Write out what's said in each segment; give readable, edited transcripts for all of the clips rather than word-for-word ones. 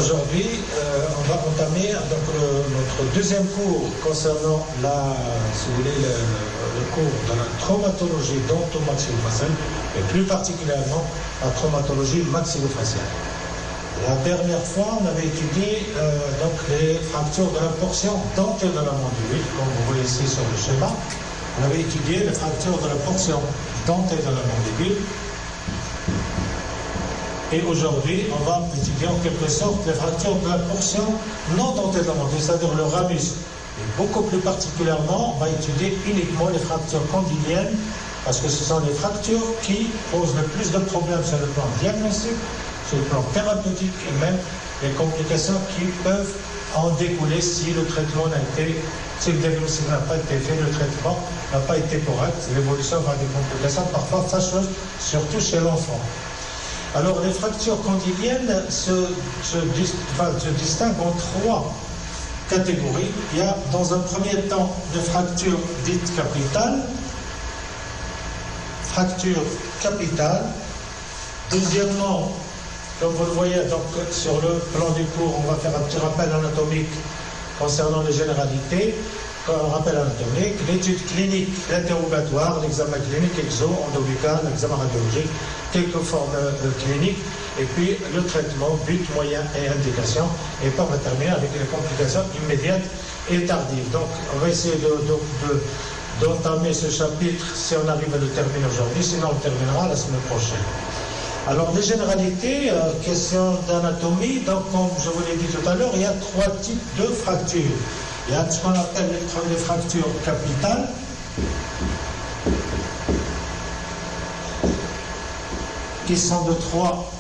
Aujourd'hui, on va entamer notre deuxième cours concernant si vous voulez, le cours de la traumatologie dentomaxillofaciale et plus particulièrement la traumatologie maxillofaciale. La dernière fois, on avait étudié les fractures de la portion dentelle de la mandibule, comme vous voyez ici sur le schéma. On avait étudié les fractures de la portion dentelle de la mandibule. Et aujourd'hui, on va étudier en quelque sorte les fractures de la portion non dentelle de la mandibule, c'est-à-dire le ramus. Et beaucoup plus particulièrement, on va étudier uniquement les fractures condyliennes, parce que ce sont les fractures qui posent le plus de problèmes sur le plan diagnostique, sur le plan thérapeutique et même les complications qui peuvent en découler si le traitement si le diagnostic n'a pas été fait, le traitement n'a pas été correct, l'évolution va des complications parfois fâcheuses, surtout chez l'enfant. Alors les fractures condyliennes se distinguent en trois catégories. Il y a dans un premier temps des fractures dites capitales. Deuxièmement, comme vous le voyez donc, sur le plan du cours, on va faire un petit rappel anatomique concernant les généralités. Un rappel anatomique, l'étude clinique, l'interrogatoire, l'examen clinique, exo-endobuccal, l'examen radiologique, quelques formes cliniques, et puis le traitement, but, moyen et indication, et on va terminer avec les complications immédiates et tardives. Donc, on va essayer d'entamer ce chapitre si on arrive à le terminer aujourd'hui, sinon on le terminera la semaine prochaine. Alors, les généralités, question d'anatomie, donc comme je vous l'ai dit tout à l'heure, il y a trois types de fractures. Il y a ce qu'on appelle les fractures capitales, qui sont de trois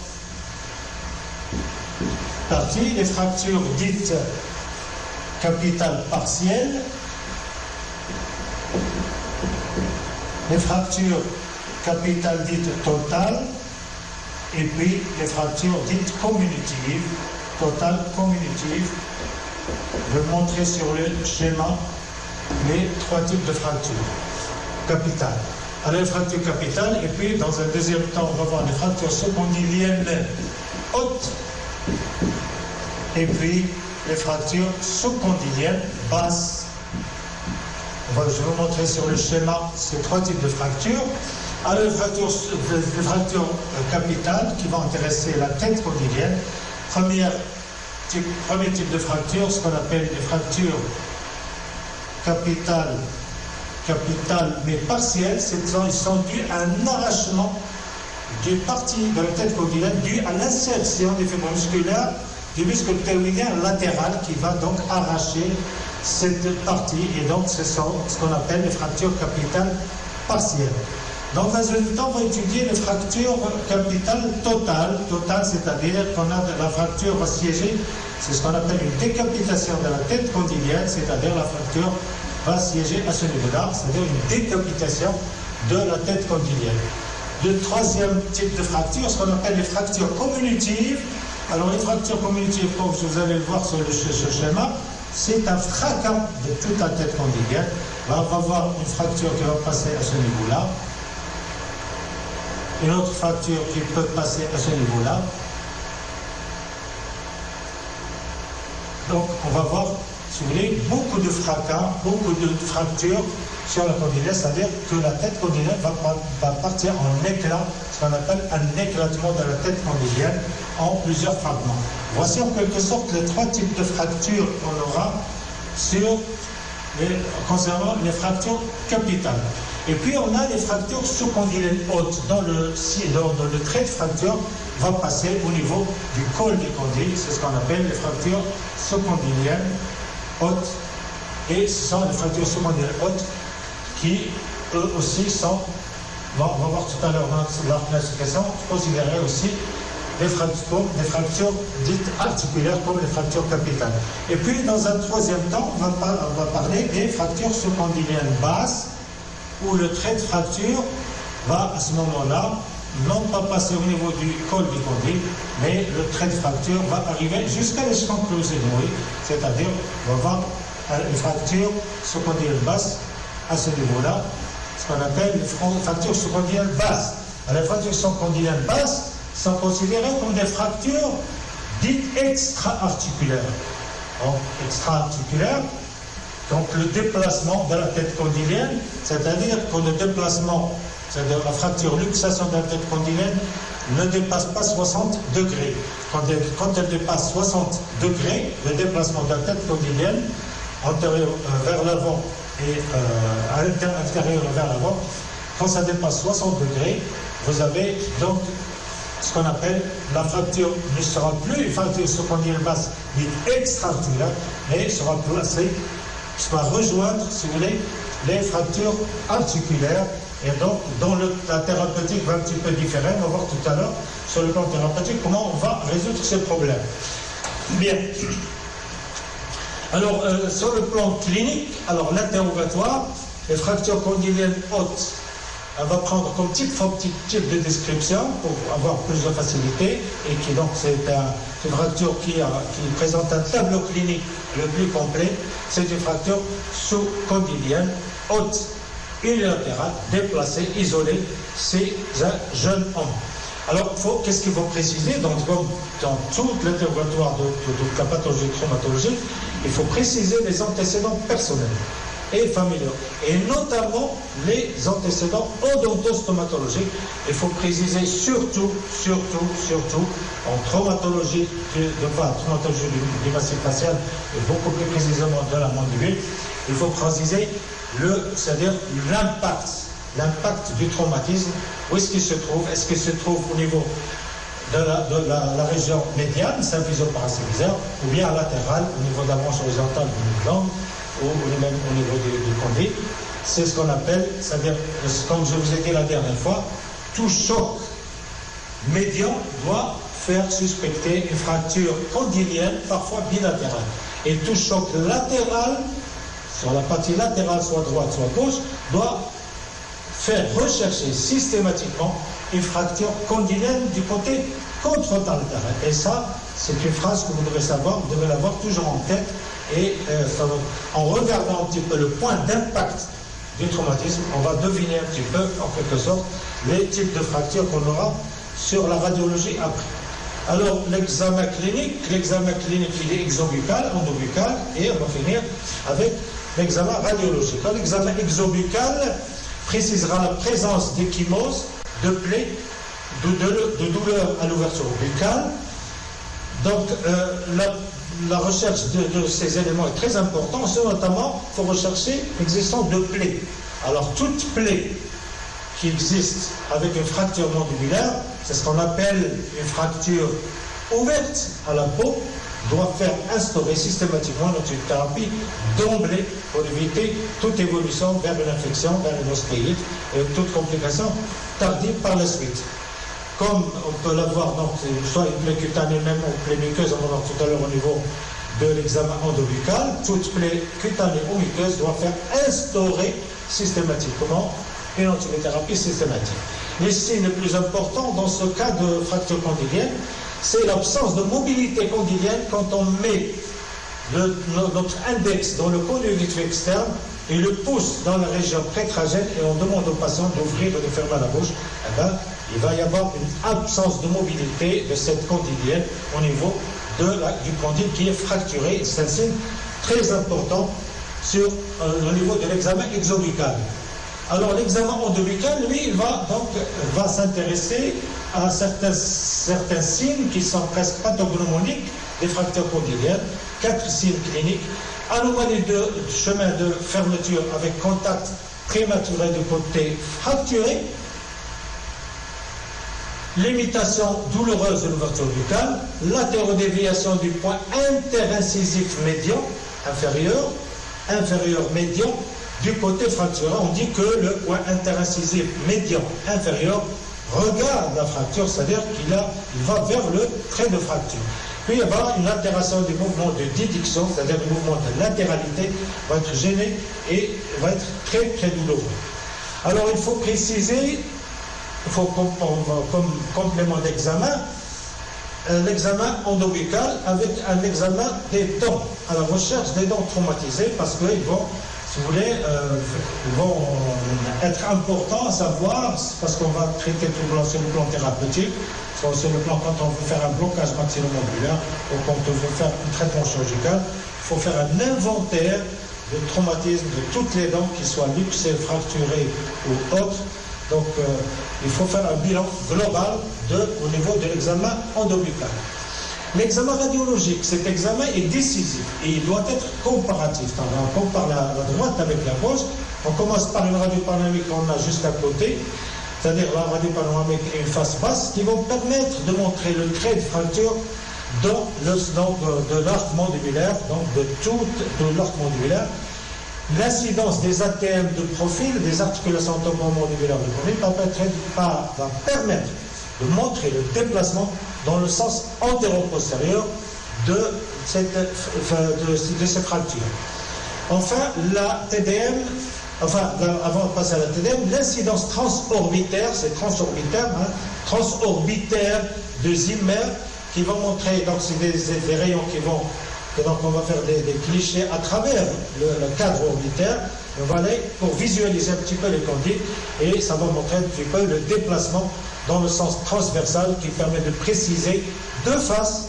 parties. Les fractures dites capitales partielles, les fractures capitales dites totales, et puis les fractures dites communitives, totales communitives. Je vais montrer sur le schéma les trois types de fractures capitales. Alors les fractures capitales, et puis dans un deuxième temps, on va voir les fractures sous-condyliennes hautes, et puis les fractures sous-condyliennes basses. Je vais vous montrer sur le schéma ces trois types de fractures. Alors les fractures capitales qui vont intéresser la tête condylienne. Premier type de fracture, ce qu'on appelle des fractures capitales mais partielles, ils sont dues à un arrachement d'une partie de la tête condylienne due à l'insertion des fibres musculaires du muscle ptéridien latéral qui va donc arracher cette partie, et donc ce sont ce qu'on appelle les fractures capitales partielles. Dans un deuxième temps, on va étudier les fractures capitales totales. Totales, c'est-à-dire qu'on a la fracture va siéger, c'est ce qu'on appelle une décapitation de la tête condylienne, c'est-à-dire la fracture va siéger à ce niveau-là, c'est-à-dire une décapitation de la tête condylienne. Le troisième type de fracture, ce qu'on appelle les fractures communitives. Alors les fractures communitives, comme vous allez le voir sur ce schéma, c'est un fracas de toute la tête condylienne. Là, on va voir une fracture qui va passer à ce niveau-là. Une autre fracture qui peut passer à ce niveau-là. Donc, on va voir, si vous voulez, beaucoup de fracas, beaucoup de fractures sur la condylienne, c'est-à-dire que la tête condylienne va partir en éclat, ce qu'on appelle un éclatement de la tête condylienne en plusieurs fragments. Voici en quelque sorte les trois types de fractures qu'on aura concernant les fractures capitales. Et puis on a les fractures sous-condyliennes hautes, dont le trait de fracture va passer au niveau du col du condyle, c'est ce qu'on appelle les fractures sous-condyliennes hautes. Et ce sont les fractures sous-condyliennes hautes qui, eux aussi, sont, on va voir tout à l'heure dans leur classification, considérées aussi des fractures dites articulaires comme les fractures capitales. Et puis dans un troisième temps, on va parler des fractures sous-condyliennes basses, où le trait de fracture va à ce moment-là non pas passer au niveau du col du condyle, mais le trait de fracture va arriver jusqu'à l'échelon closénoïde, c'est-à-dire on va avoir une fracture sous-condylienne basse à ce niveau-là, ce qu'on appelle les fractures sous-condyliennes basses. Alors, les fractures sous-condyliennes basses sont considérées comme des fractures dite extra-articulaire. Donc, extra-articulaire, donc le déplacement de la tête condylienne, c'est-à-dire que le déplacement, c'est-à-dire la fracture, luxation de la tête condylienne ne dépasse pas 60 degrés. Quand elle dépasse 60 degrés, le déplacement de la tête condylienne, antérieur vers l'avant et intérieur vers l'avant, quand ça dépasse 60 degrés, vous avez donc ce qu'on appelle la fracture ne sera plus une fracture condylienne basse, dite extra-articulaire, mais sera placée, va rejoindre, si vous voulez, les fractures articulaires. Et donc, dans la thérapeutique va un petit peu différer. On va voir tout à l'heure, sur le plan thérapeutique, comment on va résoudre ces problèmes. Bien. Alors, sur le plan clinique, alors l'interrogatoire, les fractures condyliennes hautes, on va prendre comme type de description pour avoir plus de facilité, et qui donc c'est une fracture qui présente un tableau clinique le plus complet. C'est une fracture sous-condylienne haute, unilatérale, déplacée, isolée. C'est un jeune homme. Alors, qu'est-ce qu'il faut préciser? Donc, comme dans tout l'interrogatoire de la pathologie traumatologique, il faut préciser les antécédents personnels et familiaux, et notamment les antécédents odontostomatologiques. Il faut préciser surtout, en traumatologie, traumatologie du massif facial, et beaucoup plus précisément de la mandibule, il faut préciser c'est-à-dire l'impact du traumatisme. Où est-ce qu'il se trouve? Est-ce qu'il se trouve au niveau de la région médiane, symphyso-paracémisaire, ou bien latérale, au niveau de la branche horizontale du gland, ou même au niveau du condyle? C'est ce qu'on appelle, c'est-à-dire, comme je vous ai dit la dernière fois, tout choc médian doit faire suspecter une fracture condylienne, parfois bilatérale. Et tout choc latéral, sur la partie latérale, soit droite, soit gauche, doit faire rechercher systématiquement une fracture condylienne du côté confrontal latéral. Et ça, c'est une phrase que vous devez savoir, vous devez l'avoir toujours en tête. Et en regardant un petit peu le point d'impact du traumatisme, on va deviner un petit peu, en quelque sorte, les types de fractures qu'on aura sur la radiologie après. Alors, l'examen clinique, il est exobuccal, endobuccal, et on va finir avec l'examen radiologique. L'examen exobuccal précisera la présence d'échymose, de plaies, de douleurs à l'ouverture buccale. Donc, la recherche de ces éléments est très importante. Notamment, il faut rechercher l'existence de plaies. Alors, toute plaie qui existe avec une fracture mandibulaire, c'est ce qu'on appelle une fracture ouverte à la peau, doit faire instaurer systématiquement notre thérapie d'emblée pour éviter toute évolution vers une infection, vers une ostéite et toute complication tardive par la suite. Comme on peut l'avoir, donc, soit une plaie cutanée même ou plaie muqueuse, on va voir tout à l'heure au niveau de l'examen endobuccal, toute plaie cutanée ou muqueuse doit faire instaurer systématiquement une antibiothérapie systématique. Les signes les plus importants dans ce cas de fracture condylienne, c'est l'absence de mobilité condylienne quand on met notre index dans le conductif externe et le pouce dans la région prétragène et on demande au patient d'ouvrir et de fermer la bouche. Eh bien, il va y avoir une absence de mobilité de cette condylienne au niveau du condyle qui est fracturé. C'est un signe très important au niveau de l'examen exobuccal. Alors l'examen endobuccal, lui, il va s'intéresser à certains signes qui sont presque pathognomoniques des fractures condyliennes, 4 signes cliniques: anomalie de chemin de fermeture avec contact prématuré du côté fracturé, limitation douloureuse de l'ouverture buccale, latérodéviation du point interincisif médian, inférieur médian, du côté fracturé. On dit que le point interincisif médian inférieur regarde la fracture, c'est-à-dire qu'il va vers le trait de fracture. Puis il y aura une altération du mouvement de déduction, c'est-à-dire le mouvement de latéralité va être gêné et va être très très douloureux. Alors il faut préciser, comme complément d'examen, l'examen endobuccal avec un examen des dents, à la recherche des dents traumatisées, parce qu'ils vont si vous voulez, vont être importants à savoir, parce qu'on va traiter tout le plan sur le plan thérapeutique, sur le plan quand on veut faire un blocage maxillomandibulaire ou quand on veut faire un traitement chirurgical, il faut faire un inventaire de traumatisme de toutes les dents, qui soient luxées, fracturées ou autres. Donc, il faut faire un bilan global au niveau de l'examen endobuccal. L'examen radiologique, cet examen est décisif et il doit être comparatif. Quand on compare la droite avec la gauche, on commence par une radio panoramique qu'on a juste à côté, c'est-à-dire la radio panoramique et une face basse, qui vont permettre de montrer le trait de fracture de l'arc mandibulaire, donc de l'arc mandibulaire. L'incidence des ATM de profil, des articulations temporomandibulaires de profil, va permettre de montrer le déplacement dans le sens antéro-postérieur de ces fractures. Enfin, la TDM, avant de passer à la TDM, l'incidence transorbitaire, c'est transorbitaire de Zimmer, qui va montrer, donc c'est des rayons qui vont, donc on va faire des clichés à travers le cadre orbitaire, on va aller pour visualiser un petit peu les condyles, et ça va montrer un petit peu le déplacement dans le sens transversal qui permet de préciser de face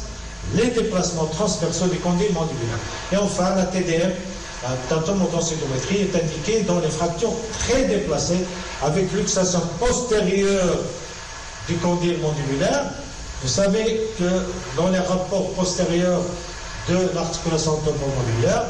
les déplacements transversaux des condyles mandibulaires. Et enfin, la TDM, la tomodensitométrie, est indiquée dans les fractures très déplacées avec luxation postérieure du condyle mandibulaire. Vous savez que dans les rapports postérieurs de l'articulation temporomandibulaire,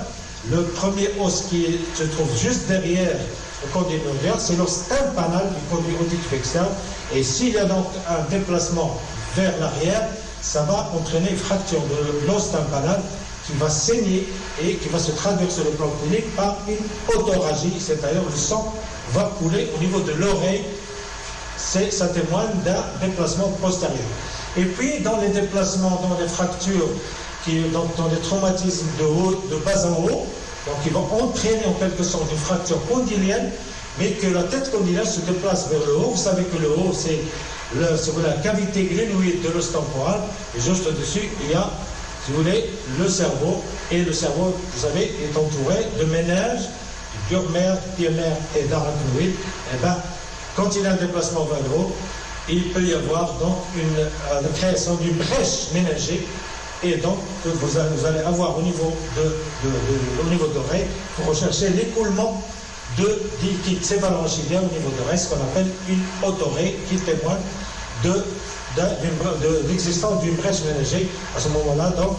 le premier os qui se trouve juste derrière le condyle mandibulaire, c'est l'os tympanal du conduit auditif externe. Et s'il y a donc un déplacement vers l'arrière, ça va entraîner une fracture de l'os tympanal qui va saigner et qui va se traduire sur le plan clinique par une autoragie, c'est-à-dire le sang va couler au niveau de l'oreille. Ça témoigne d'un déplacement postérieur. Et puis, dans les déplacements, dans les fractures, dans les traumatismes de bas en haut, donc ils vont entraîner en quelque sorte une fracture condylienne, mais que la tête condylienne se déplace vers le haut. Vous savez que le haut, c'est la cavité glénoïde de l'os temporal, et juste au-dessus, il y a, si vous voulez, le cerveau, et le cerveau, vous savez, est entouré de méninges, de pure-mère, pire-mère et d'arachnoïdes. Et bien, quand il y a un déplacement vers le haut, il peut y avoir donc la création d'une brèche méningée, et donc vous allez avoir au niveau de l'oreille pour rechercher l'écoulement de liquide céphalorachidien au niveau de l'oreille, ce qu'on appelle une autorée qui témoigne de l'existence d'une brèche méningée. À ce moment-là, donc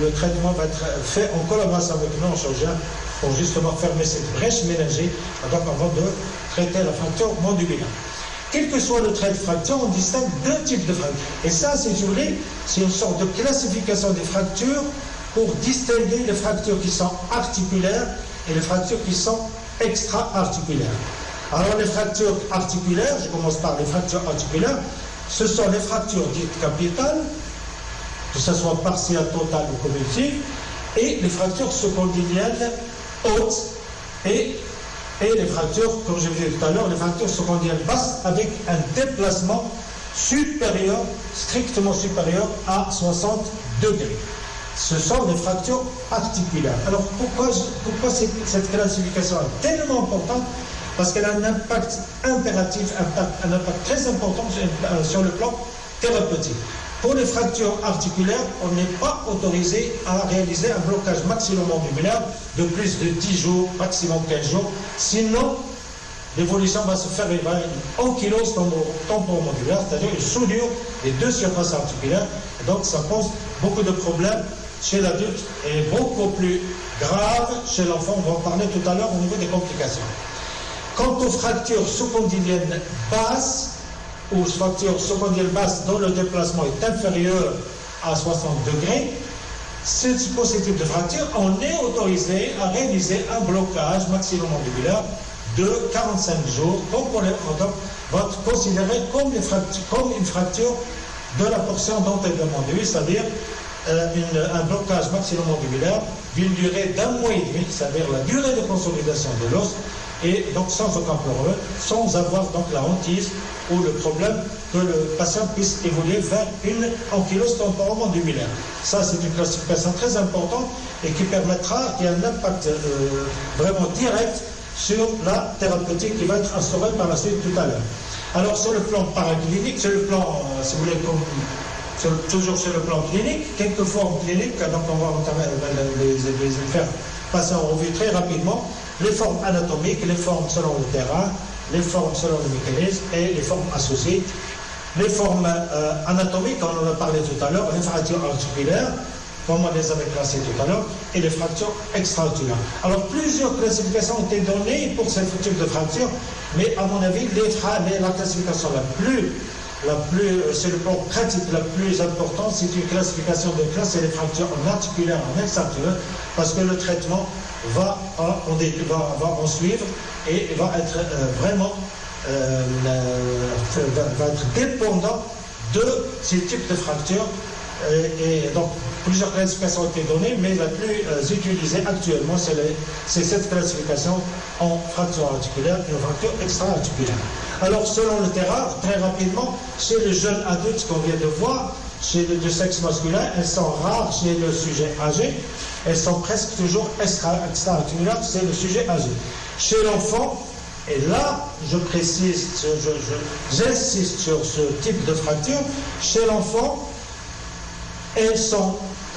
le traitement va être fait en collaboration avec le neurochirurgien pour justement fermer cette brèche méningée, donc avant de traiter la fracture mandibulaire. Quel que soit le trait de fracture, on distingue deux types de fractures. Et ça, si vous voulez, c'est une sorte de classification des fractures pour distinguer les fractures qui sont articulaires et les fractures qui sont extra-articulaires. Alors, les fractures articulaires, je commence par les fractures articulaires, ce sont les fractures dites capitales, que ce soit partielles, totales ou convulsives, et les fractures secondyliennes hautes et les fractures, comme je vous disais tout à l'heure, les fractures secondyliennes basses avec un déplacement supérieur, strictement supérieur à 60 degrés. Ce sont des fractures articulaires. Alors pourquoi cette classification est tellement importante? Parce qu'elle a un impact impératif, un impact très important sur le plan thérapeutique. Pour les fractures articulaires, on n'est pas autorisé à réaliser un blocage maxillomandibulaire de plus de 10 jours, maximum 15 jours. Sinon, l'évolution va se faire en ankylose temporomandibulaire, c'est-à-dire une soudure des deux surfaces articulaires. Et donc, ça pose beaucoup de problèmes chez l'adulte et beaucoup plus grave chez l'enfant. On va en parler tout à l'heure au niveau des complications. Quant aux fractures sous-condyliennes basses, ou fracture secondaire basse dont le déplacement est inférieur à 60 degrés, ce type de fracture, on est autorisé à réaliser un blocage maxillomandibulaire de 45 jours, donc on va être considéré comme une fracture de la portion dentaire-mandibule, c'est-à-dire un blocage maxillomandibulaire d'une durée d'1 mois et demi, c'est-à-dire la durée de consolidation de l'os, et donc sans aucun problème, sans avoir donc la hantise ou le problème que le patient puisse évoluer vers une ankylose temporomandibulaire. Ça, c'est une classification très importante et qui permettra, qui a un impact vraiment direct sur la thérapeutique qui va être instaurée par la suite tout à l'heure. Alors, sur le plan paraclinique, sur le plan, si vous voulez, toujours sur le plan clinique, quelques formes cliniques, donc on va les faire passer en revue très rapidement, les formes anatomiques, les formes selon le terrain, les formes selon le mécanisme et les formes associées. Les formes anatomiques, on en a parlé tout à l'heure, les fractures articulaires, comme on les avait classées tout à l'heure, et les fractures extra-articulaires. Alors, plusieurs classifications ont été données pour ce type de fractures, mais à mon avis, la classification sur le plan pratique, la plus importante, c'est une classification de classe, c'est les fractures en articulaire, en extra-articulaire, parce que le traitement va en suivre et va être vraiment va être dépendant de ces types de fractures. Et donc, plusieurs classifications ont été données, mais la plus utilisée actuellement, c'est cette classification en fracture articulaire et en fracture extra-articulaire. Alors, selon le terrain, très rapidement, chez les jeunes adultes qu'on vient de voir, chez le sexe masculin, elles sont rares chez le sujet âgé, elles sont presque toujours extra-articulaires, c'est le sujet âgé. Chez l'enfant, et là, je précise, j'insiste sur ce type de fracture, chez l'enfant, elles sont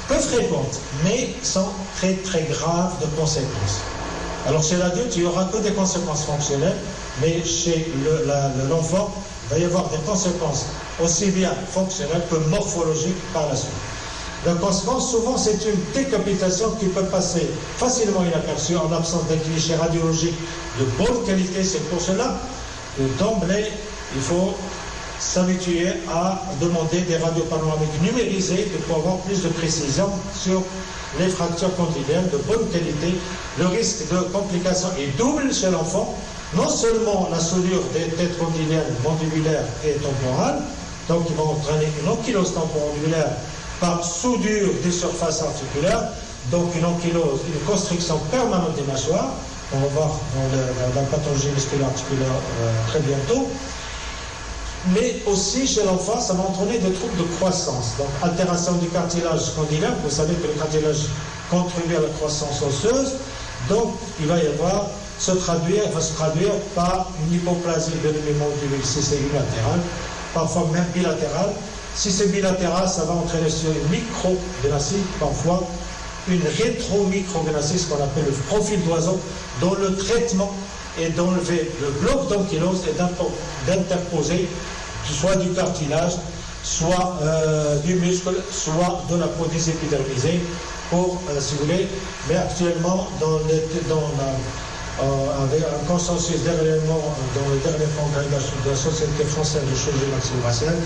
peu fréquentes, mais sont très très graves de conséquences. Alors chez l'adulte, il n'y aura que des conséquences fonctionnelles, mais chez l'enfant, il va y avoir des conséquences aussi bien fonctionnelles que morphologiques par la suite. La conséquence, souvent, c'est une décapitation qui peut passer facilement inaperçue en l'absence d'un cliché radiologique de bonne qualité. C'est pour cela que d'emblée, il faut s'habituer à demander des radios panoramiques numérisées pour avoir plus de précision sur les fractures condylaires de bonne qualité. Le risque de complications est double chez l'enfant. Non seulement la soudure des têtes condyliennes, mandibulaires et temporales, donc ils vont entraîner une ankylose temporomandibulaire par soudure des surfaces articulaires, donc une ankylose, une constriction permanente des mâchoires. On va voir dans la pathologie musculaire articulaire très bientôt. Mais aussi chez l'enfant, ça va entraîner des troubles de croissance. Donc altération du cartilage condylaire, vous savez que le cartilage contribue à la croissance osseuse, donc il va se traduire par une hypoplasie de l'hémimondibule si c'est unilatéral, parfois même bilatéral. Si c'est bilatéral, ça va entraîner sur une microgénasie, parfois une rétromicrogénasie, ce qu'on appelle le profil d'oiseau, dont le traitement est d'enlever le bloc d'ankylose et d'interposer soit du cartilage, soit du muscle, soit de la prothèse épidermisée pour, si vous voulez, mais actuellement, avec un consensus dernièrement dans le dernier congrès de la Société française de chirurgie maxillofaciale,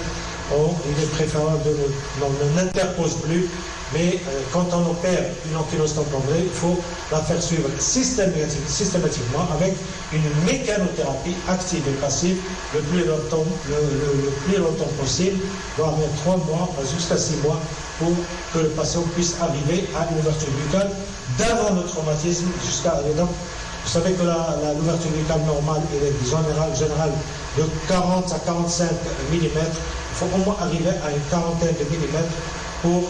il est préférable de ne n'interpose plus, mais quand on opère une ankylose temporale, il faut la faire suivre systématiquement avec une mécanothérapie active et passive le plus longtemps possible, voire même 3 mois jusqu'à 6 mois, pour que le patient puisse arriver à une ouverture buccale d'avant le traumatisme jusqu'à. Donc, vous savez que l'ouverture buccale normale est générale de 40 à 45 mm. Il faut au moins arriver à une quarantaine de millimètres pour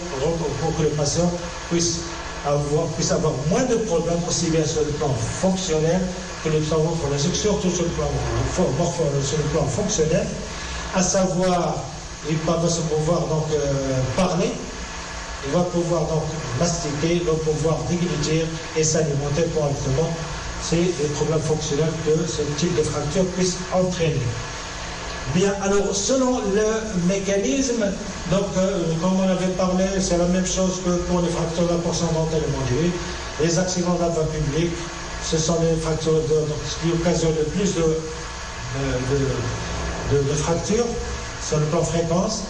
que le patient puisse avoir moins de problèmes, aussi bien sur le plan fonctionnel que les travaux phoniques, surtout sur le plan fonctionnel, à savoir, il va se pouvoir donc parler, il va pouvoir donc mastiquer, il va pouvoir déglutir et s'alimenter correctement. C'est les problèmes fonctionnels que ce type de fracture puisse entraîner. Bien, alors, selon le mécanisme, donc, comme on avait parlé, c'est la même chose que pour les fractures de la portion dentaire et mandibule. Les accidents de la voie publique, ce sont les fractures qui occasionnent le plus de fractures sur le plan fréquence.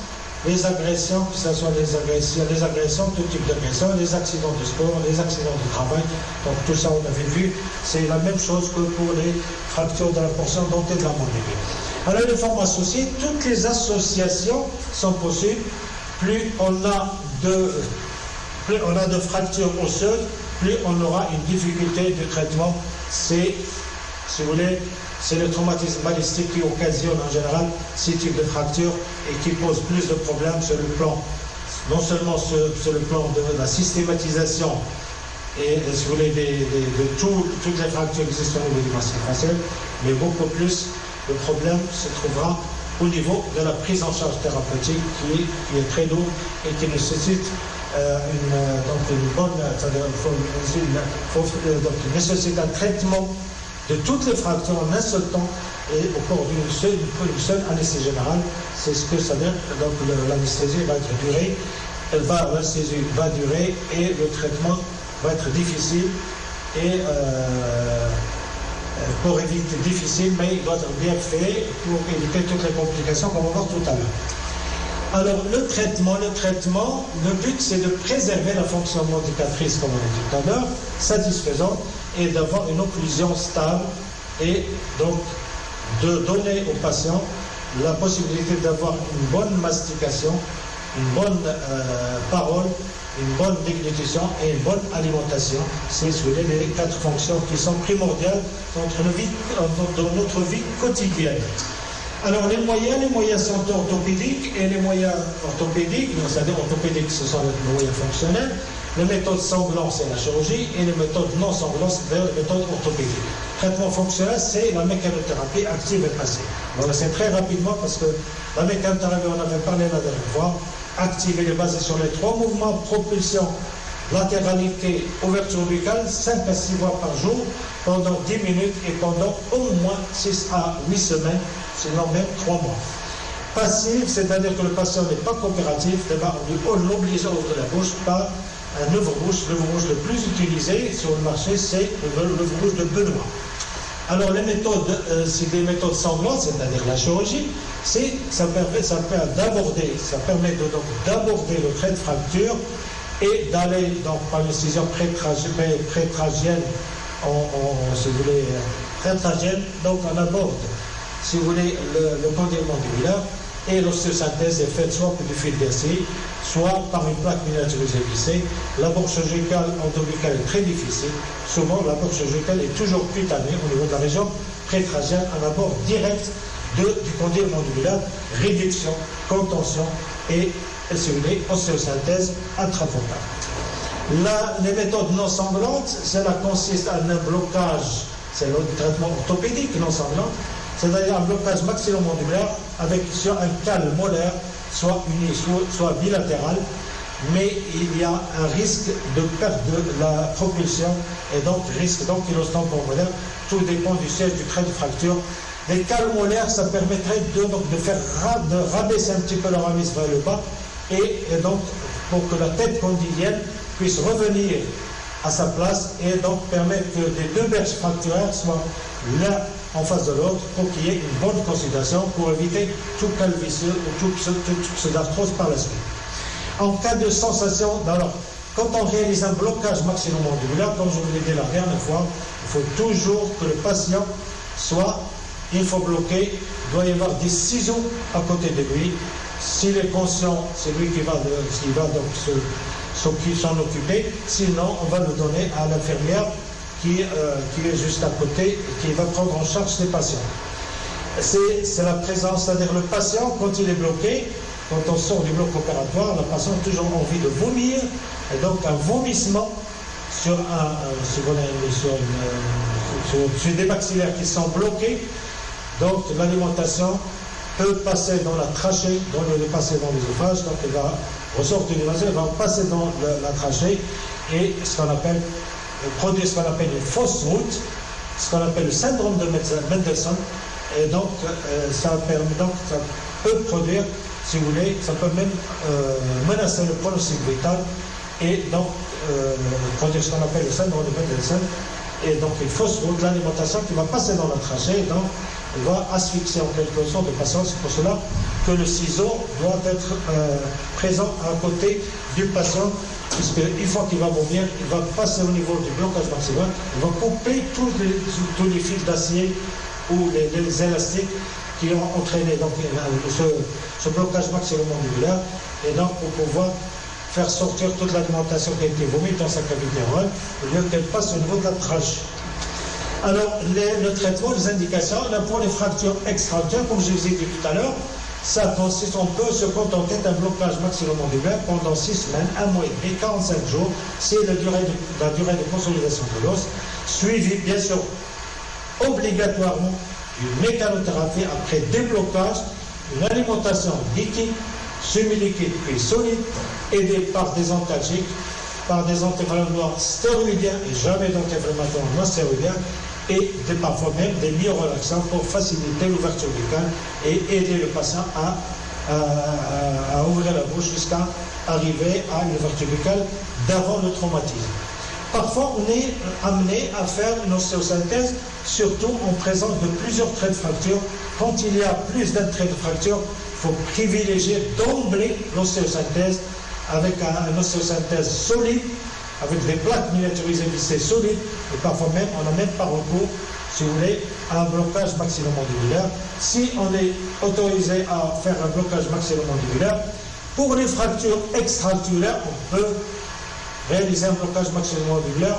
Les agressions, que ce soit les agressions, tout type d'agressions, les accidents de sport, les accidents de travail, donc tout ça on avait vu, c'est la même chose que pour les fractures de la portion dentaire de la mandibule. Alors les formes associées, toutes les associations sont possibles. Plus on a de fractures osseuses, plus on aura une difficulté de traitement. C'est, si vous voulez, c'est le traumatisme balistique qui occasionne en général ces types de fractures et qui pose plus de problèmes sur le plan, non seulement sur le plan de la systématisation et, si vous voulez, de toutes les fractures existantes au niveau du massif facial, mais beaucoup plus, le problème se trouvera au niveau de la prise en charge thérapeutique qui est très lourde et qui nécessite nécessite un traitement de toutes les fractures en un seul temps et au cours d'une seule anesthésie générale. C'est ce que ça veut dire. Donc l'anesthésie va durer, l'anesthésie va durer et le traitement va être difficile et pour éviter difficile, mais il doit être bien fait pour éviter toutes les complications qu'on va voir tout à l'heure. Alors le traitement, le but c'est de préserver la fonction motrice, comme on a dit tout à l'heure, satisfaisante, et d'avoir une occlusion stable et donc de donner au patient la possibilité d'avoir une bonne mastication, une bonne parole, une bonne déglutition et une bonne alimentation. C'est les 4 fonctions qui sont primordiales dans notre vie quotidienne. Alors les moyens sont orthopédiques et les moyens orthopédiques, c'est-à-dire orthopédiques, ce sont les moyens fonctionnels. Les méthodes sanglantes, c'est la chirurgie, et les méthodes non sanglantes, c'est les méthodes orthopédiques. Traitement fonctionnel, c'est la mécanothérapie active et passive. Voilà, c'est très rapidement parce que la mécanothérapie, on avait parlé la dernière fois, active, elle est basée sur les 3 mouvements, propulsion, latéralité, ouverture buccale, 5 à 6 fois par jour, pendant 10 minutes et pendant au moins 6 à 8 semaines, sinon même 3 mois. Passive, c'est-à-dire que le patient n'est pas coopératif, on l'oblige à ouvrir la bouche par un ouvre-bouche. L'ouvre-bouche le plus utilisé sur le marché, c'est l'ouvre-bouche de Benoît. Alors les méthodes, c'est des méthodes sanglantes, c'est-à-dire la chirurgie, ça permet d'aborder le trait de fracture et d'aller donc par l'incision prétragienne, si vous voulez, prétragienne, donc on aborde, si vous voulez, le condyle mandibulaire et l'ostéosynthèse est faite soit par du fil d'acier, soit par une plaque miniaturisée vissée. L'abord chirurgical endobuccal est très difficile. Souvent, l'abord chirurgical est toujours cutané au niveau de la région prétragienne, un abord direct du condyle mandibulaire, réduction, contention et, si vous voulez, ostéosynthèse intrafrontale. Les méthodes non sanglantes, cela consiste en un blocage, c'est le traitement orthopédique non sanglant, c'est-à-dire un blocage maxillomandibulaire avec sur un cal molaire, soit uni, soit bilatéral, mais il y a un risque de perte de la propulsion et donc risque d'ankylostome pulmonaire. Tout dépend du siège du trait de fracture. Les cales molaires, ça permettrait de rabaisser un petit peu la remise vers le bas et donc pour que la tête condylienne puisse revenir à sa place et donc permettre que les 2 berges fracturaires soient l'un en face de l'autre pour qu'il y ait une bonne consultation pour éviter tout calvicieux ou toute arthrose par la suite. En cas de sensation, alors, quand on réalise un blocage maxillomandibulaire, comme je vous l'ai dit la dernière fois, il faut toujours que le patient soit, il faut bloquer, il doit y avoir des ciseaux à côté de lui. S'il est conscient, c'est lui qui va donc s'en occuper, sinon on va le donner à l'infirmière qui est juste à côté et qui va prendre en charge ses patients. C'est la présence, c'est-à-dire le patient, quand il est bloqué, quand on sort du bloc opératoire, le patient a toujours envie de vomir, et donc un vomissement sur des maxillaires qui sont bloqués, donc l'alimentation peut passer dans la trachée, passer dans l'œsophage, donc elle va ressortir du nasal, elle va passer dans la trachée et produire ce qu'on appelle une fausse route, ce qu'on appelle le syndrome de Mendelssohn, et donc ça peut produire, si vous voulez, ça peut même menacer le pronostic vital et donc produire ce qu'on appelle le syndrome de Mendelssohn, et donc une fausse route, l'alimentation qui va passer dans la trachée, et donc elle va asphyxier en quelque sorte le patient. C'est pour cela que le ciseau doit être présent à côté du patient, puisqu'une fois qu'il va vomir, il va passer au niveau du blocage maxillaire, il va couper tous les fils d'acier ou les élastiques qui ont entraîné donc, ce blocage maxillomandibulaire, et donc pour pouvoir faire sortir toute l'alimentation qui a été vomi dans sa cavité orale, au lieu qu'elle passe au niveau de la trachée. Alors, le traitement, les indications, là, pour les fractures extra-fractures, comme je vous ai dit tout à l'heure, ça consiste, on peut se contenter d'un blocage maxillomandibulaire pendant 6 semaines, 1 mois et demi, 45 jours, c'est la durée de consolidation de l'os, suivi bien sûr obligatoirement d'une mécanothérapie après déblocage, une alimentation liquide, semi-liquide puis solide, aidée par des antalgiques, par des anti-inflammatoires stéroïdiens et jamais d'anti-inflammatoires non stéroïdiens, et parfois même des myorelaxants pour faciliter l'ouverture buccale et aider le patient à ouvrir la bouche jusqu'à arriver à une ouverture buccale d'avant le traumatisme. Parfois, on est amené à faire une ostéosynthèse, surtout en présence de plusieurs traits de fracture. Quand il y a plus d'un trait de fracture, il faut privilégier d'emblée l'ostéosynthèse avec une ostéosynthèse solide, avec des plaques miniaturisées vissées solides, et parfois même, on n'a même pas recours, si vous voulez, à un blocage maxillomandibulaire. Si on est autorisé à faire un blocage maxillomandibulaire, pour les fractures extra-articulaires, on peut réaliser un blocage maxillomandibulaire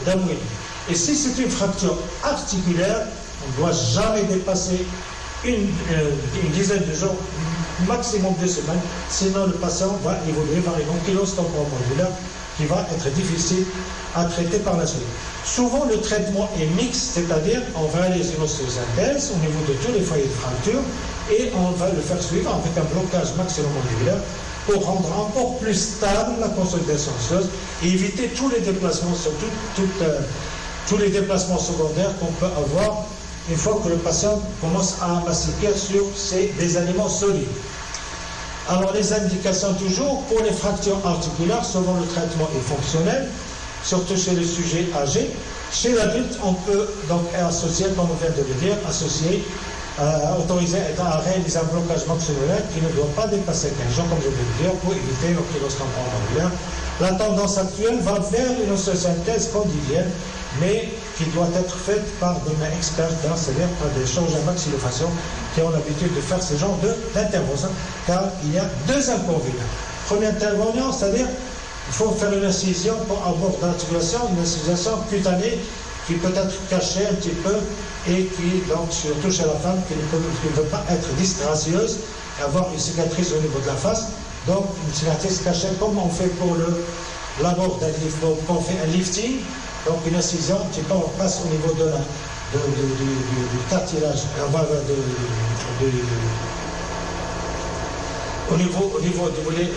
d'un mois. Et si c'est une fracture articulaire, on ne doit jamais dépasser une dizaine de jours, maximum 2 semaines, sinon le patient va évoluer vers une ankylose temporomandibulaire qui va être difficile à traiter par la suite. Souvent, le traitement est mixte, c'est-à-dire on réalise une ostéosynthèse au niveau de tous les foyers de fracture et on va le faire suivre avec un blocage maxillomandibulaire pour rendre encore plus stable la consolidation osseuse et éviter tous les déplacements, surtout tous les déplacements secondaires qu'on peut avoir une fois que le patient commence à mastiquer sur des aliments solides. Alors les indications toujours, pour les fractures articulaires, souvent le traitement est fonctionnel, surtout chez les sujets âgés. Chez l'adulte, on peut donc associer, comme on vient de le dire, autoriser à réaliser un blocage maxillomandibulaire qui ne doit pas dépasser 15 jours, comme je viens de le dire, pour éviter l'ankylose temporomandibulaire. La tendance actuelle va vers une ostéosynthèse condylienne, mais qui doit être faite par des mains expertes, c'est-à-dire par des chirurgiens maxillofaciaux qui ont l'habitude de faire ce genre d'intervention, car il y a 2 inconvénients. Premier inconvénient, c'est-à-dire qu'il faut faire une incision pour avoir dans l'articulation, une incision cutanée qui peut être cachée un petit peu et qui, donc, surtout chez la femme, qui ne peut pas être disgracieuse et avoir une cicatrice au niveau de la face. Donc, une cicatrice cachée, comme on fait pour l'abord d'un lift, quand on fait un lifting, donc une incision, un petit peu, on passe au niveau du cartilage,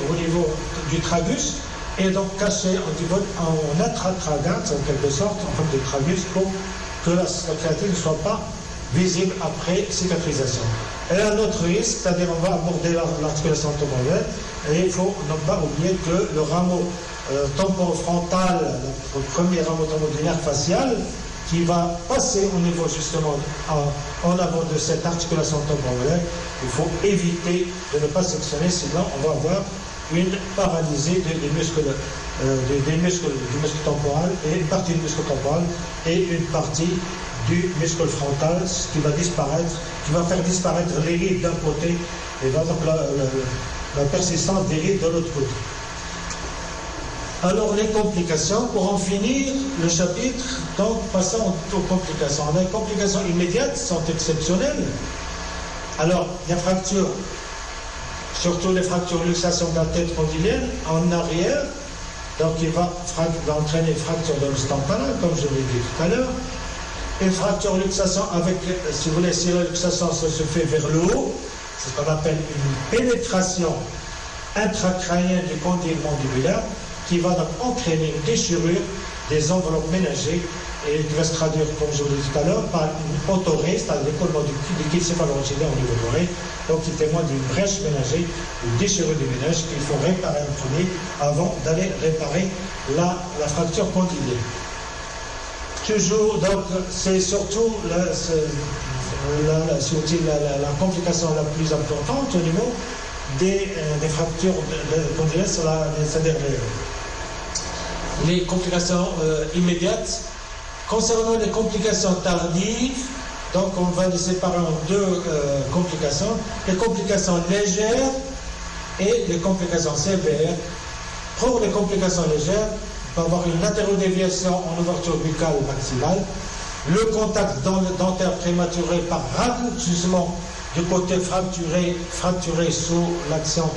au niveau du tragus, et donc caché en intratragante, en quelque sorte, en forme de tragus, pour que la cicatrice ne soit pas visible après cicatrisation. Et un autre risque, c'est-à-dire on va aborder l'articulation temporale, et il faut ne pas oublier que le rameau temporofrontal, le premier rameau du nerf facial, qui va passer au niveau justement en avant de cette articulation temporale, il faut éviter de ne pas sectionner, sinon on va avoir une paralysie du muscle temporal et une partie du muscle temporal et une partie du muscle frontal, ce qui va disparaître, qui va faire disparaître les rides d'un côté et donc la persistance des rides de l'autre côté. Alors les complications, pour en finir le chapitre, donc passons aux complications. Les complications immédiates sont exceptionnelles. Alors, les fractures, surtout les fractures luxation de la tête condylienne, en arrière, donc il va entraîner une fracture de l'os temporal, comme je l'ai dit tout à l'heure. Une fracture luxation avec, si vous voulez, si la luxation se fait vers le haut, c'est ce qu'on appelle une pénétration intracrânienne du condyle mandibulaire, qui va donc entraîner une déchirure des enveloppes ménagées et qui va se traduire, comme je vous l'ai dit tout à l'heure, par une autorrhée, c'est-à-dire l'écoulement du liquide céphalorachidien au niveau de l'oreille, donc qui témoigne d'une brèche ménagée, une déchirure du ménage qu'il faut réparer en premier avant d'aller réparer la fracture condylienne. Toujours, donc, c'est surtout la complication la plus importante au niveau des fractures condyliennes, c'est-à-dire les complications immédiates. Concernant les complications tardives, donc on va les séparer en 2 complications, les complications légères et les complications sévères. Pour les complications légères, on peut avoir une latérodéviation en ouverture buccale maximale le contact dentaire prématuré par raccourcissement du côté fracturé sous l'action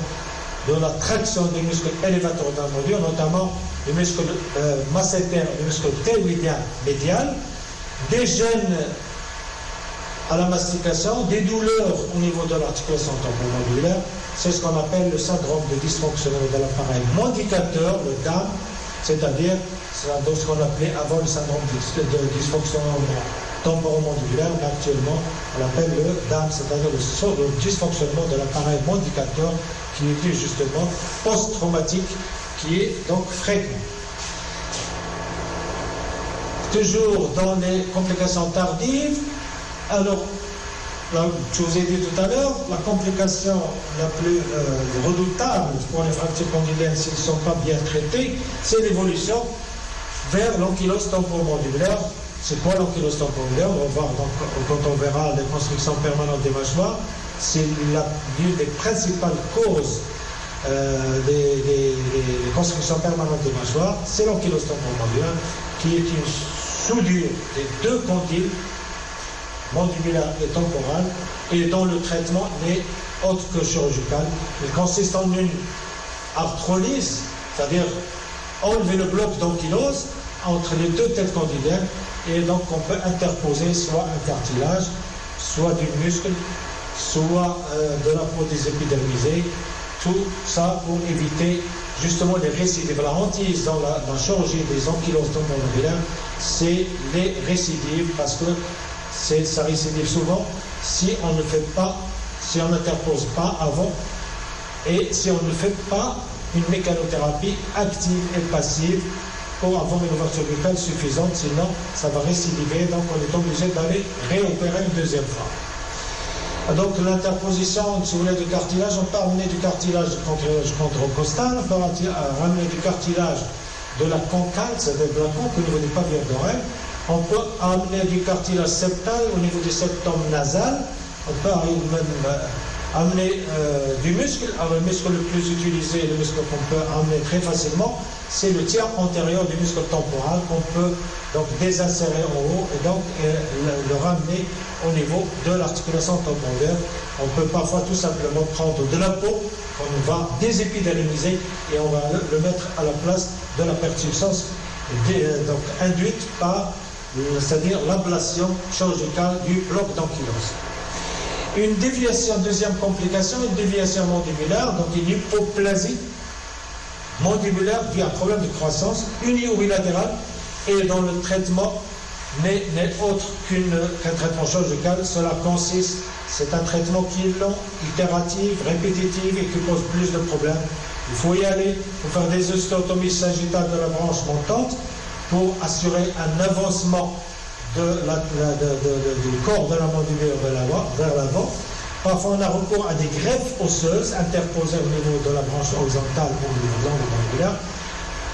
de la traction des muscles élévateurs d'un module, notamment le muscle masséter, le muscle ptérygoïdien médial, des gènes à la mastication, des douleurs au niveau de l'articulation temporomandibulaire. C'est ce qu'on appelle le syndrome de dysfonctionnement de l'appareil mandicateur, le DAM, c'est-à-dire ce qu'on appelait avant le syndrome de dysfonctionnement temporomandibulaire, mais actuellement on l'appelle le DAM, c'est-à-dire le dysfonctionnement de l'appareil mandicateur qui était justement post-traumatique, qui est donc fréquent. Toujours dans les complications tardives, alors, je vous ai dit tout à l'heure, la complication la plus redoutable pour les fractures condyliennes s'ils ne sont pas bien traités, c'est l'évolution vers l'ankylose temporomandibulaire. C'est quoi l'ankylose temporomandibulaire? On va voir donc, quand on verra les constructions permanentes des mâchoires, c'est l'une des principales causes des constructions permanentes des mâchoires, c'est l'ankylose temporomandibulaire, qui est une soudure des deux condyles, mandibulaire et temporale, et dont le traitement n'est autre que chirurgical. Il consiste en une arthrolyse, c'est-à-dire enlever le bloc d'ankylose entre les deux têtes condyliennes, et donc on peut interposer soit un cartilage, soit du muscle, soit de la peau des épidermisés, tout ça pour éviter justement les récidives. La hantise dans la chirurgie des ankyloses temporomandibulaires, c'est les récidives, parce que ça récidive souvent si on ne fait pas, si on n'interpose pas avant, et si on ne fait pas une mécanothérapie active et passive pour avoir une ouverture buccale suffisante, sinon ça va récidiver, donc on est obligé d'aller réopérer une deuxième fois. Donc l'interposition, si vous voulez, du cartilage, on peut amener du cartilage chondrocostal, on peut ramener du cartilage de la concave, c'est-à-dire de la conque au niveau des pavillons d'oreille. On peut amener du cartilage septal au niveau du septum nasal. On peut même amener du muscle. Alors, le muscle le plus utilisé, le muscle qu'on peut amener très facilement, c'est le tiers antérieur du muscle temporal qu'on peut donc désinsérer en haut et donc le ramener au niveau de l'articulation temporale. On peut parfois tout simplement prendre de la peau qu'on va désépidermiser et on va le mettre à la place de la pertussis donc induite par, c'est-à-dire l'ablation chirurgicale du bloc d'ankylose. Une déviation, deuxième complication, une déviation mandibulaire, donc une hypoplasie mandibulaire due à un problème de croissance unilatérale et dont le traitement n'est autre qu'un traitement chirurgical. Cela consiste, c'est un traitement qui est long, itératif, répétitif et qui pose plus de problèmes. Il faut y aller, il faut faire des ostéotomies sagittales de la branche montante pour assurer un avancement du corps de la mandibule vers l'avant. Parfois, on a recours à des greffes osseuses interposées au niveau de la branche horizontale ou au niveau de l'angle mandibulaire.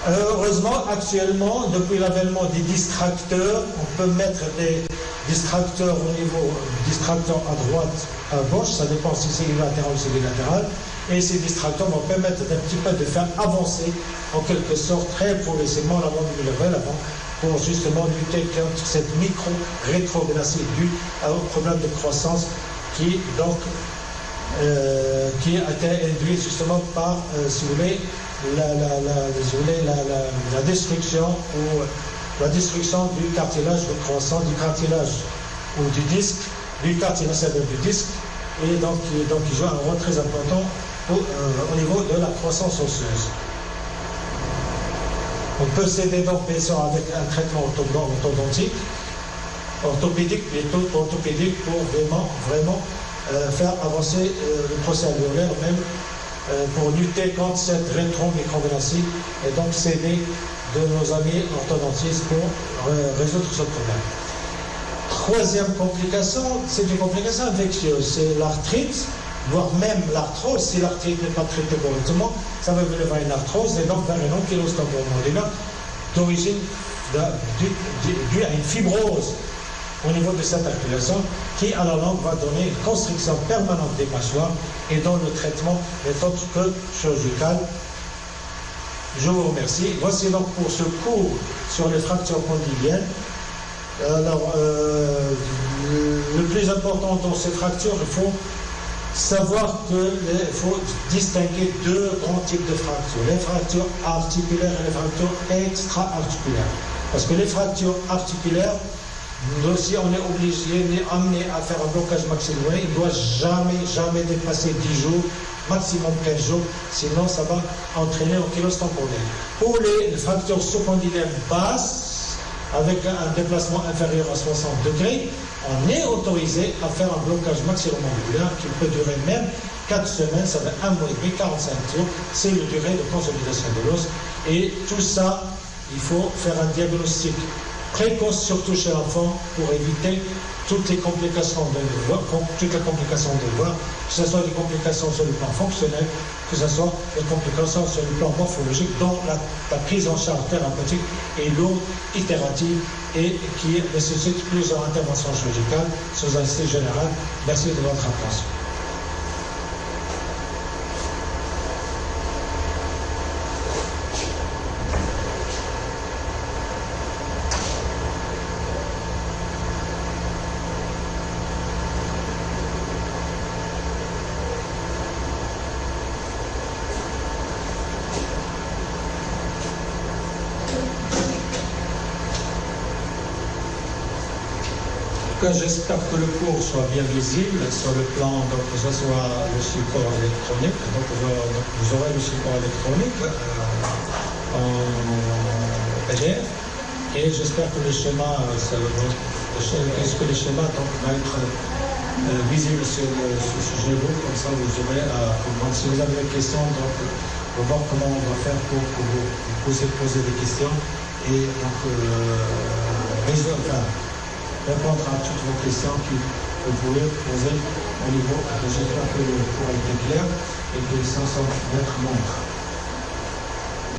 Heureusement, actuellement, depuis l'avènement des distracteurs, on peut mettre des distracteurs au niveau, distracteurs à droite, à gauche, ça dépend si c'est unilatéral ou c'est bilatéral. Et ces distracteurs vont permettre d'un petit peu de faire avancer, en quelque sorte, très progressivement la mandibule vers l'avant, pour justement lutter contre cette micro-rétrogradation due au problème de croissance qui a été induit justement par, si vous voulez, la destruction du cartilage de croissance, du cartilage ou du disque, du cartilage du disque, et donc il joue un rôle très important au niveau de la croissance osseuse. On peut s'aider donc bien sûr avec un traitement orthopédique pour vraiment faire avancer le procès alvéolaire, même pour lutter contre cette rétromicromélacie et donc s'aider de nos amis orthodontistes pour résoudre ce problème. Troisième complication, c'est une complication infectieuse, c'est l'arthrite, voire même l'arthrose. Si l'arthrite n'est pas traitée correctement, ça va mener vers une arthrose et donc vers une ankylose temporomandibulaire d'origine due à une fibrose au niveau de cette articulation qui, à la longue, va donner une constriction permanente des mâchoires et dont le traitement n'est autre que chirurgical. Je vous remercie. Voici donc pour ce cours sur les fractures condyliennes Alors, le plus important dans ces fractures, il faut savoir qu'il faut distinguer deux grands types de fractures, les fractures articulaires et les fractures extra-articulaires. Parce que les fractures articulaires, nous aussi, on est obligé, on est amené à faire un blocage maxillaire. Il ne doit jamais dépasser 10 jours, maximum 15 jours, sinon ça va entraîner en kylose temporaire. Pour les fractures sous-condylaires basses, avec un déplacement inférieur à 60 degrés, on est autorisé à faire un blocage maxillo-mandibulaire qui peut durer même 4 semaines, ça fait 1 mois et demi, 45 jours, c'est la durée de consolidation de l'os. Et tout ça, il faut faire un diagnostic précoce, surtout chez l'enfant, pour éviter toutes les complications de voix, que ce soit des complications sur le plan fonctionnel, que ce soit des complications sur le plan morphologique, dont la prise en charge thérapeutique est lourde, itérative et qui nécessite plusieurs interventions chirurgicales sous anesthésie générale. Merci de votre attention. J'espère que le cours soit bien visible sur le plan, donc que ce soit le support électronique. Donc vous aurez le support électronique en PDF. Et j'espère que le schéma, que le schéma donc, va être visible sur ce sujet book, comme ça vous aurez à comprendre. Si vous avez des questions, donc on va voir comment on va faire pour que vous poser des questions et donc répondre à toutes vos questions que vous pouvez poser au niveau. J'espère que le cours a été clair et que ça semble être montre.